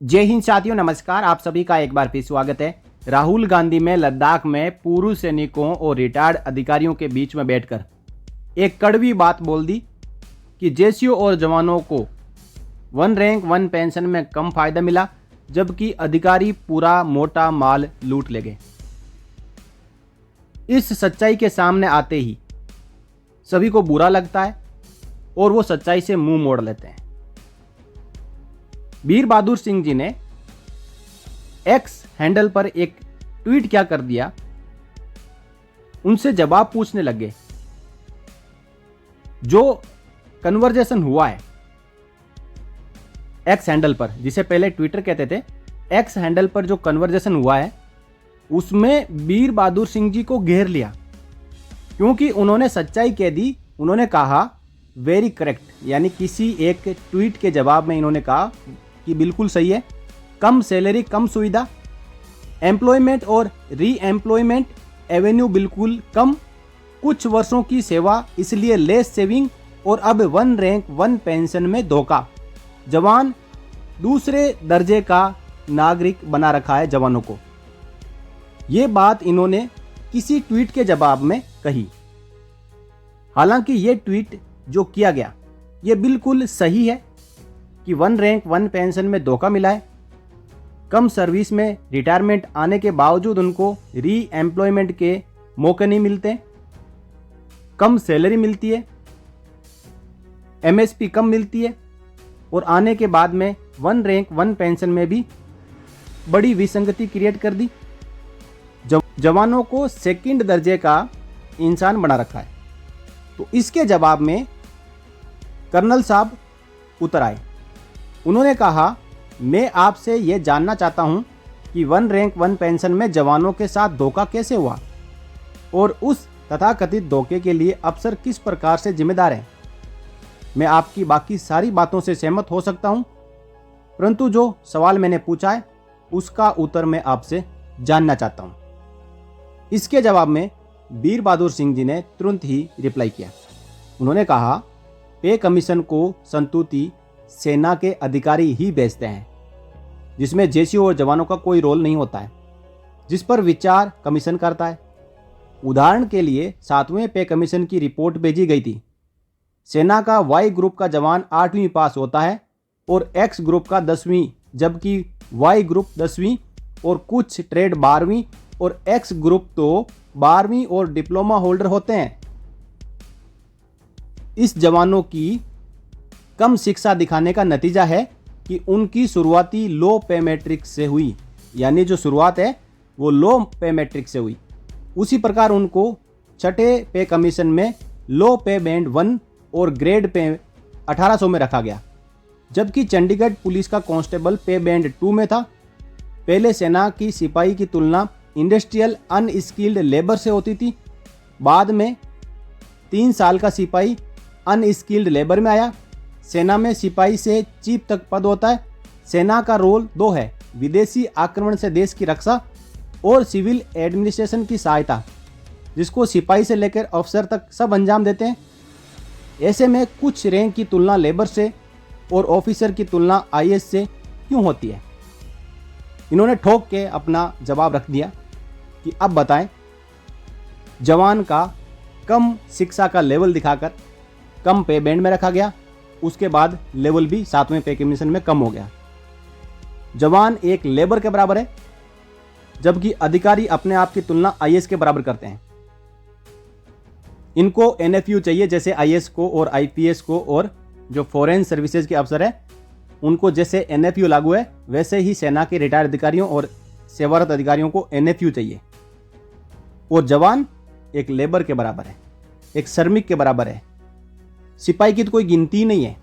जय हिंद साथियों, नमस्कार। आप सभी का एक बार फिर स्वागत है। राहुल गांधी में लद्दाख में पूर्व सैनिकों और रिटायर्ड अधिकारियों के बीच में बैठकर एक कड़वी बात बोल दी कि जेसीओ और जवानों को वन रैंक वन पेंशन में कम फायदा मिला, जबकि अधिकारी पूरा मोटा माल लूट ले गए। इस सच्चाई के सामने आते ही सभी को बुरा लगता है और वो सच्चाई से मुंह मोड़ लेते हैं। वीर बहादुर सिंह जी ने एक्स हैंडल पर एक ट्वीट क्या कर दिया, उनसे जवाब पूछने लगे। जो कन्वर्जेशन हुआ है एक्स हैंडल पर, जिसे पहले ट्विटर कहते थे, एक्स हैंडल पर जो कन्वर्जेशन हुआ है उसमें वीर बहादुर सिंह जी को घेर लिया, क्योंकि उन्होंने सच्चाई कह दी। उन्होंने कहा वेरी करेक्ट, यानी किसी एक ट्वीट के जवाब में इन्होंने कहा कि बिल्कुल सही है, कम सैलरी कम सुविधा, एम्प्लॉयमेंट और री एम्प्लॉयमेंट एवेन्यू बिल्कुल कम, कुछ वर्षों की सेवा इसलिए लेस सेविंग, और अब वन रैंक वन पेंशन में धोखा, जवान दूसरे दर्जे का नागरिक बना रखा है जवानों को। ये बात इन्होंने किसी ट्वीट के जवाब में कही। हालांकि ये ट्वीट जो किया गया ये बिल्कुल सही है कि वन रैंक वन पेंशन में धोखा मिला है। कम सर्विस में रिटायरमेंट आने के बावजूद उनको री एम्प्लॉयमेंट के मौके नहीं मिलते, कम सैलरी मिलती है, एमएसपी कम मिलती है, और आने के बाद में वन रैंक वन पेंशन में भी बड़ी विसंगति क्रिएट कर दी। जवानों को सेकंड दर्जे का इंसान बना रखा है। तो इसके जवाब में कर्नल साहब उतर आए। उन्होंने कहा, मैं आपसे यह जानना चाहता हूं कि वन रैंक वन पेंशन में जवानों के साथ धोखा कैसे हुआ और उस तथाकथित धोखे के लिए अफसर किस प्रकार से जिम्मेदार हैं। मैं आपकी बाकी सारी बातों से सहमत हो सकता हूं, परंतु जो सवाल मैंने पूछा है उसका उत्तर मैं आपसे जानना चाहता हूं। इसके जवाब में वीर बहादुर सिंह जी ने तुरंत ही रिप्लाई किया। उन्होंने कहा, पे कमीशन को संतुति सेना के अधिकारी ही भेजते हैं, जिसमें जेसीओ और जवानों का कोई रोल नहीं होता है, जिस पर विचार कमीशन करता है। उदाहरण के लिए 7वें पे कमीशन की रिपोर्ट भेजी गई थी। सेना का वाई ग्रुप का जवान 8वीं पास होता है और एक्स ग्रुप का 10वीं, जबकि वाई ग्रुप 10वीं और कुछ ट्रेड 12वीं और एक्स ग्रुप तो 12वीं और डिप्लोमा होल्डर होते हैं। इस जवानों की कम शिक्षा दिखाने का नतीजा है कि उनकी शुरुआती लो पे मैट्रिक्स से हुई, यानी जो शुरुआत है वो लो पे मैट्रिक्स से हुई। उसी प्रकार उनको छठे पे कमीशन में लो पे बैंड 1 और ग्रेड पे 1800 में रखा गया, जबकि चंडीगढ़ पुलिस का कांस्टेबल पे बैंड 2 में था। पहले सेना की सिपाही की तुलना इंडस्ट्रियल अनस्किल्ड लेबर से होती थी। बाद में 3 साल का सिपाही अनस्किल्ड लेबर में आया। सेना में सिपाही से चीफ तक पद होता है। सेना का रोल 2 है, विदेशी आक्रमण से देश की रक्षा और सिविल एडमिनिस्ट्रेशन की सहायता, जिसको सिपाही से लेकर अफसर तक सब अंजाम देते हैं। ऐसे में कुछ रैंक की तुलना लेबर से और ऑफिसर की तुलना आईएएस से क्यों होती है। इन्होंने ठोक के अपना जवाब रख दिया कि अब बताएं, जवान का कम शिक्षा का लेवल दिखाकर कम पे बैंड में रखा गया, उसके बाद लेवल भी 7वें पे कमीशन में कम हो गया। जवान एक लेबर के बराबर है, जबकि अधिकारी अपने आप की तुलना आईएएस के बराबर करते हैं। इनको एनएफयू चाहिए, जैसे आईएएस को और आईपीएस को, और जो फॉरेन सर्विसेज के अफसर है उनको जैसे एनएफयू लागू है, वैसे ही सेना के रिटायर्ड अधिकारियों और सेवारत अधिकारियों को एनएफयू चाहिए। और जवान एक लेबर के बराबर है, एक श्रमिक के बराबर है। सिपाही की तो कोई गिनती नहीं है,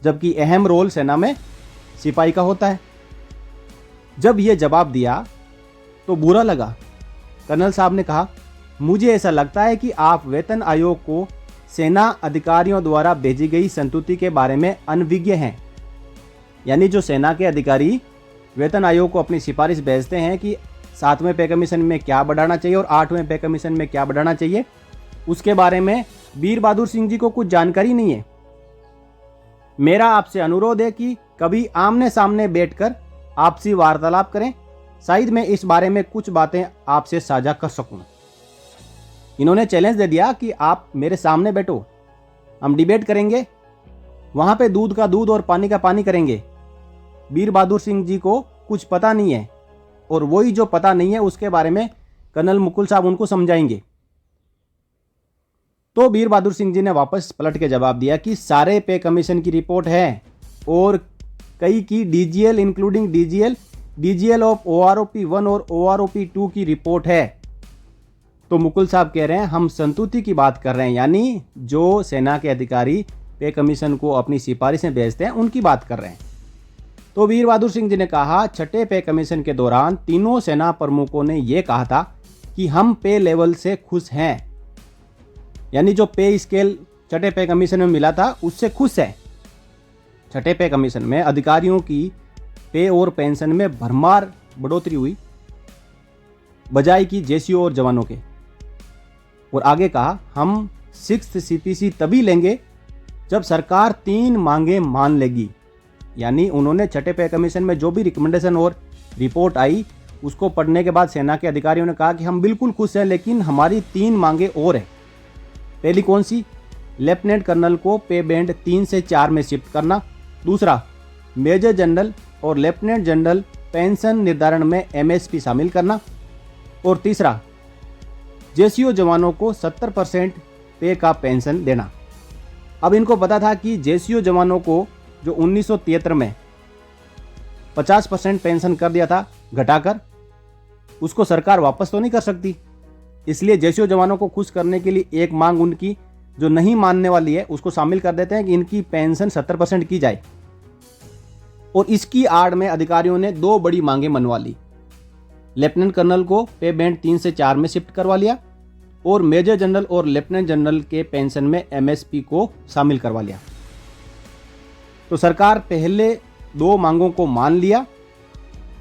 जबकि अहम रोल सेना में सिपाही का होता है। जब यह जवाब दिया तो बुरा लगा। कर्नल साहब ने कहा, मुझे ऐसा लगता है कि आप वेतन आयोग को सेना अधिकारियों द्वारा भेजी गई संतुति के बारे में अनभिज्ञ हैं। यानी जो सेना के अधिकारी वेतन आयोग को अपनी सिफारिश भेजते हैं कि 7वें पे कमीशन में क्या बढ़ाना चाहिए और 8वें पे कमीशन में क्या बढ़ाना चाहिए, उसके बारे में वीर बहादुर सिंह जी को कुछ जानकारी नहीं है। मेरा आपसे अनुरोध है कि कभी आमने सामने बैठकर आपसी वार्तालाप करें, शायद मैं इस बारे में कुछ बातें आपसे साझा कर सकूं। इन्होंने चैलेंज दे दिया कि आप मेरे सामने बैठो, हम डिबेट करेंगे, वहां पे दूध का दूध और पानी का पानी करेंगे। वीर बहादुर सिंह जी को कुछ पता नहीं है और वही जो पता नहीं है उसके बारे में कर्नल मुकुल साहब उनको समझाएंगे। तो वीर बहादुर सिंह जी ने वापस पलट के जवाब दिया कि सारे पे कमीशन की रिपोर्ट है और कई की डीजीएल इंक्लूडिंग डीजीएल ऑफ OROP 1 और OROP 2 की रिपोर्ट है। तो मुकुल साहब कह रहे हैं हम संतुति की बात कर रहे हैं, यानी जो सेना के अधिकारी पे कमीशन को अपनी सिफारिशें भेजते हैं उनकी बात कर रहे हैं। तो वीर बहादुर सिंह जी ने कहा छठे पे कमीशन के दौरान तीनों सेना प्रमुखों ने यह कहा था कि हम पे लेवल से खुश हैं, यानी जो पे स्केल छठे पे कमीशन में मिला था उससे खुश है। छठे पे कमीशन में अधिकारियों की पे और पेंशन में भरमार बढ़ोतरी हुई बजाय की जेसीओ और जवानों के। और आगे कहा हम 6th CPC तभी लेंगे जब सरकार 3 मांगे मान लेगी। यानी उन्होंने छठे पे कमीशन में जो भी रिकमेंडेशन और रिपोर्ट आई उसको पढ़ने के बाद सेना के अधिकारियों ने कहा कि हम बिल्कुल खुश हैं, लेकिन हमारी 3 मांगे और है। पहली कौन सी? लेफ्टिनेंट कर्नल को पे बैंड 3 से 4 में शिफ्ट करना। दूसरा, मेजर जनरल और लेफ्टिनेंट जनरल पेंशन निर्धारण में MSP शामिल करना। और तीसरा, जेसीओ जवानों को 70% पे का पेंशन देना। अब इनको पता था कि जेसीओ जवानों को जो 1973 में 50% पेंशन कर दिया था घटाकर, उसको सरकार वापस तो नहीं कर सकती। इसलिए जेसीओ जवानों को खुश करने के लिए एक मांग उनकी जो नहीं मानने वाली है उसको शामिल कर देते हैं कि इनकी पेंशन 70% की जाए। और इसकी आड़ में अधिकारियों ने 2 बड़ी मांगे मनवा ली। लेफ्टिनेंट कर्नल को पे बैंड 3 से 4 में शिफ्ट करवा लिया और मेजर जनरल और लेफ्टिनेंट जनरल के पेंशन में MSP को शामिल करवा लिया। तो सरकार पहले 2 मांगों को मान लिया।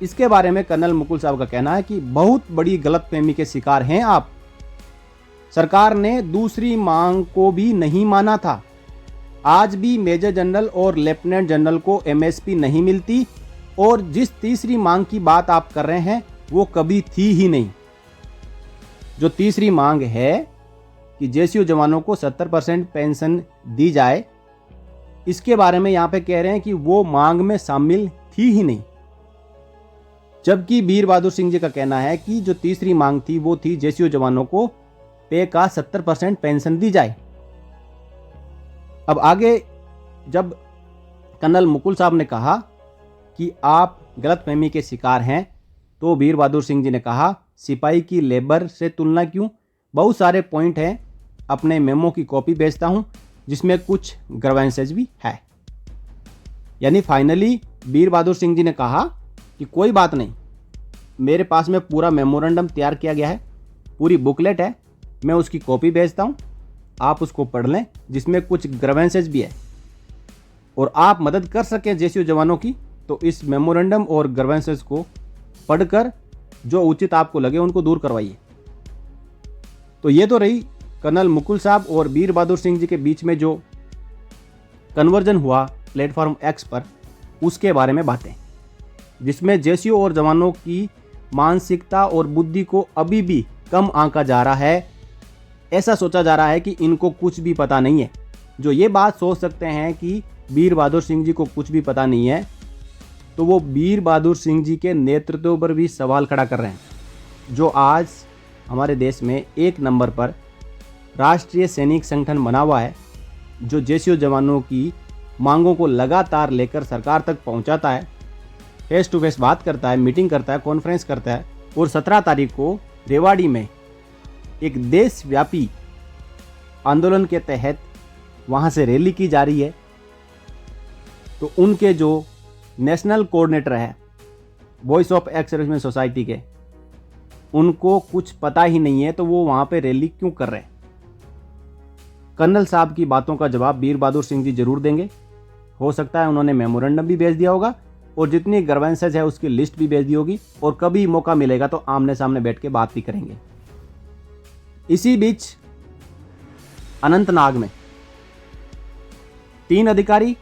इसके बारे में कर्नल मुकुल साहब का कहना है कि बहुत बड़ी गलतफहमी के शिकार हैं आप। सरकार ने दूसरी मांग को भी नहीं माना था। आज भी मेजर जनरल और लेफ्टिनेंट जनरल को MSP नहीं मिलती और जिस तीसरी मांग की बात आप कर रहे हैं वो कभी थी ही नहीं। जो तीसरी मांग है कि जेसीओ जवानों को 70% पेंशन दी जाए, इसके बारे में यहां पे कह रहे हैं कि वो मांग में शामिल थी ही नहीं। जबकि वीर बहादुर सिंह जी का कहना है कि जो तीसरी मांग थी वो थी जेसीओ जवानों को पे का 70% पेंशन दी जाए। अब आगे जब कर्नल मुकुल साहब ने कहा कि आप गलतफहमी के शिकार हैं, तो वीर बहादुर सिंह जी ने कहा सिपाही की लेबर से तुलना क्यों, बहुत सारे पॉइंट हैं, अपने मेमो की कॉपी भेजता हूं जिसमें कुछ ग्रीवेंसेस भी है। यानी फाइनली वीर बहादुर सिंह जी ने कहा कि कोई बात नहीं, मेरे पास में पूरा मेमोरेंडम तैयार किया गया है, पूरी बुकलेट है, मैं उसकी कॉपी भेजता हूं, आप उसको पढ़ लें जिसमें कुछ ग्रीवेंसेस भी है और आप मदद कर सकें जेसीओ जवानों की, तो इस मेमोरेंडम और ग्रीवेंसेस को पढ़कर जो उचित आपको लगे उनको दूर करवाइए। तो ये तो रही कर्नल मुकुल साहब और वीर बहादुर सिंह जी के बीच में जो कन्वर्जन हुआ प्लेटफॉर्म X पर, उसके बारे में बातें, जिसमें जेसीओ और जवानों की मानसिकता और बुद्धि को अभी भी कम आंका जा रहा है। ऐसा सोचा जा रहा है कि इनको कुछ भी पता नहीं है। जो ये बात सोच सकते हैं कि वीर बहादुर सिंह जी को कुछ भी पता नहीं है, तो वो वीर बहादुर सिंह जी के नेतृत्व पर भी सवाल खड़ा कर रहे हैं, जो आज हमारे देश में 1 नंबर पर राष्ट्रीय सैनिक संगठन बना हुआ है, जो जेसीओ जवानों की मांगों को लगातार लेकर सरकार तक पहुंचाता है, फेस टू फेस बात करता है, मीटिंग करता है, कॉन्फ्रेंस करता है। और 17 तारीख को रेवाड़ी में एक देशव्यापी आंदोलन के तहत वहाँ से रैली की जा रही है। तो उनके जो नेशनल कोऑर्डिनेटर है voice of ex serviceman society के, उनको कुछ पता ही नहीं है, तो वो वहाँ पे रैली क्यों कर रहे हैं। कर्नल साहब की बातों का जवाब वीर बहादुर सिंह जी जरूर देंगे। हो सकता है उन्होंने मेमोरेंडम भी भेज दिया होगा और जितनी ग्रीवेंसेस है उसकी लिस्ट भी भेज दी होगी, और कभी मौका मिलेगा तो आमने सामने बैठ के बात भी करेंगे। इसी बीच अनंतनाग में 3 अधिकारी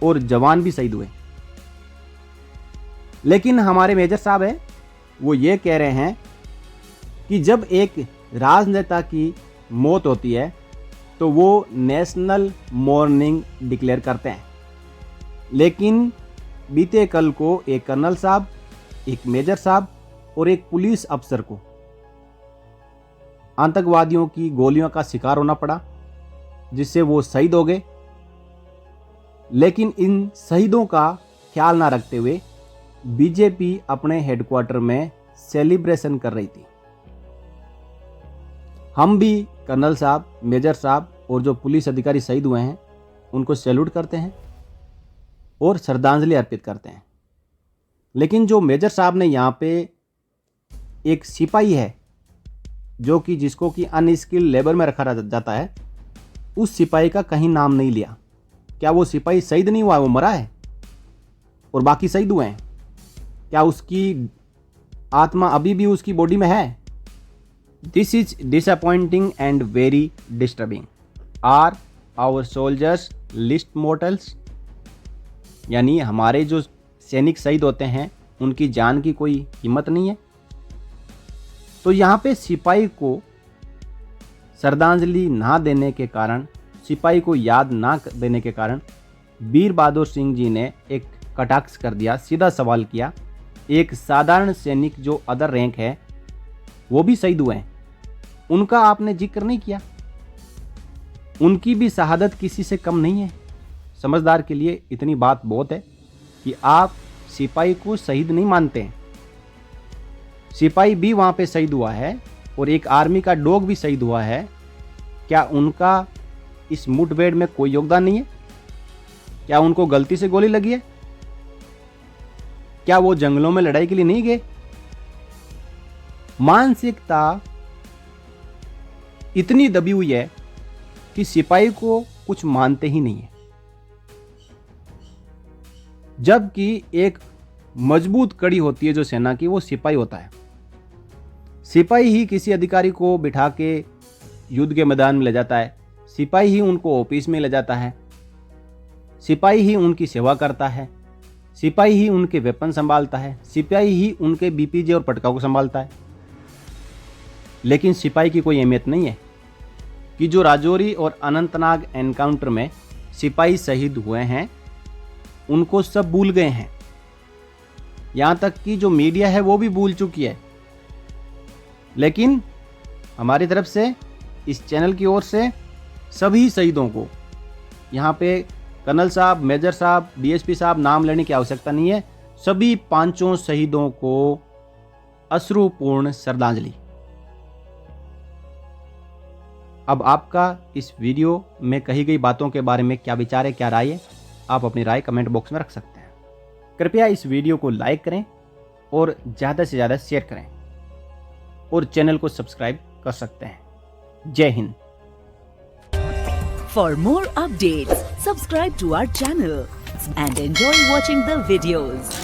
और जवान भी शहीद हुए। लेकिन हमारे मेजर साहब है वो ये कह रहे हैं कि जब एक राजनेता की मौत होती है तो वो नेशनल मॉर्निंग डिक्लेयर करते हैं। लेकिन बीते कल को एक कर्नल साहब, एक मेजर साहब और एक पुलिस अफसर को आतंकवादियों की गोलियों का शिकार होना पड़ा, जिससे वो शहीद हो गए। लेकिन इन शहीदों का ख्याल ना रखते हुए बीजेपी अपने हेडक्वार्टर में सेलिब्रेशन कर रही थी। हम भी कर्नल साहब, मेजर साहब और जो पुलिस अधिकारी शहीद हुए हैं उनको सैल्यूट करते हैं और श्रद्धांजलि अर्पित करते हैं। लेकिन जो मेजर साहब ने यहाँ पे एक सिपाही है जो कि जिसको कि अनस्किल्ड लेबर में रखा जाता है, उस सिपाही का कहीं नाम नहीं लिया। क्या वो सिपाही शहीद नहीं हुआ, वो मरा है और बाकी शहीद हुए हैं? क्या उसकी आत्मा अभी भी उसकी बॉडी में है? This is disappointing and very disturbing. Are our soldiers lesser mortals? यानी हमारे जो सैनिक शहीद होते हैं उनकी जान की कोई कीमत नहीं है? तो यहाँ पे सिपाही को श्रद्धांजलि ना देने के कारण, सिपाही को याद ना देने के कारण वीर बहादुर सिंह जी ने एक कटाक्ष कर दिया, सीधा सवाल किया। एक साधारण सैनिक जो अदर रैंक है वो भी शहीद हुए हैं, उनका आपने जिक्र नहीं किया। उनकी भी शहादत किसी से कम नहीं है। समझदार के लिए इतनी बात बहुत है कि आप सिपाही को शहीद नहीं मानते हैं। सिपाही भी वहाँ पे शहीद हुआ है और एक आर्मी का डॉग भी शहीद हुआ है। क्या उनका इस मुठभेड़ में कोई योगदान नहीं है? क्या उनको गलती से गोली लगी है? क्या वो जंगलों में लड़ाई के लिए नहीं गए? मानसिकता इतनी दबी हुई है कि सिपाही को कुछ मानते ही नहीं है, जबकि एक मजबूत कड़ी होती है जो सेना की, वो सिपाही होता है। सिपाही ही किसी अधिकारी को बिठा के युद्ध के मैदान में ले जाता है, सिपाही ही उनको ऑफिस में ले जाता है, सिपाही ही उनकी सेवा करता है, सिपाही ही उनके वेपन संभालता है, सिपाही ही उनके बीपीजे और पटका को संभालता है। लेकिन सिपाही की कोई अहमियत नहीं है कि जो राजौरी और अनंतनाग एनकाउंटर में सिपाही शहीद हुए हैं उनको सब भूल गए हैं। यहाँ तक कि जो मीडिया है वो भी भूल चुकी है। लेकिन हमारी तरफ से, इस चैनल की ओर से सभी शहीदों को, यहाँ पे कर्नल साहब, मेजर साहब, डीएसपी साहब नाम लेने की आवश्यकता नहीं है, सभी पांचों शहीदों को अश्रुपूर्ण श्रद्धांजलि। अब आपका इस वीडियो में कही गई बातों के बारे में क्या विचार है, क्या राय है? आप अपनी राय कमेंट बॉक्स में रख सकते हैं। कृपया इस वीडियो को लाइक करें और ज़्यादा से ज़्यादा शेयर करें और चैनल को सब्सक्राइब कर सकते हैं। जय Hind. For more updates, subscribe to our channel and enjoy watching the videos.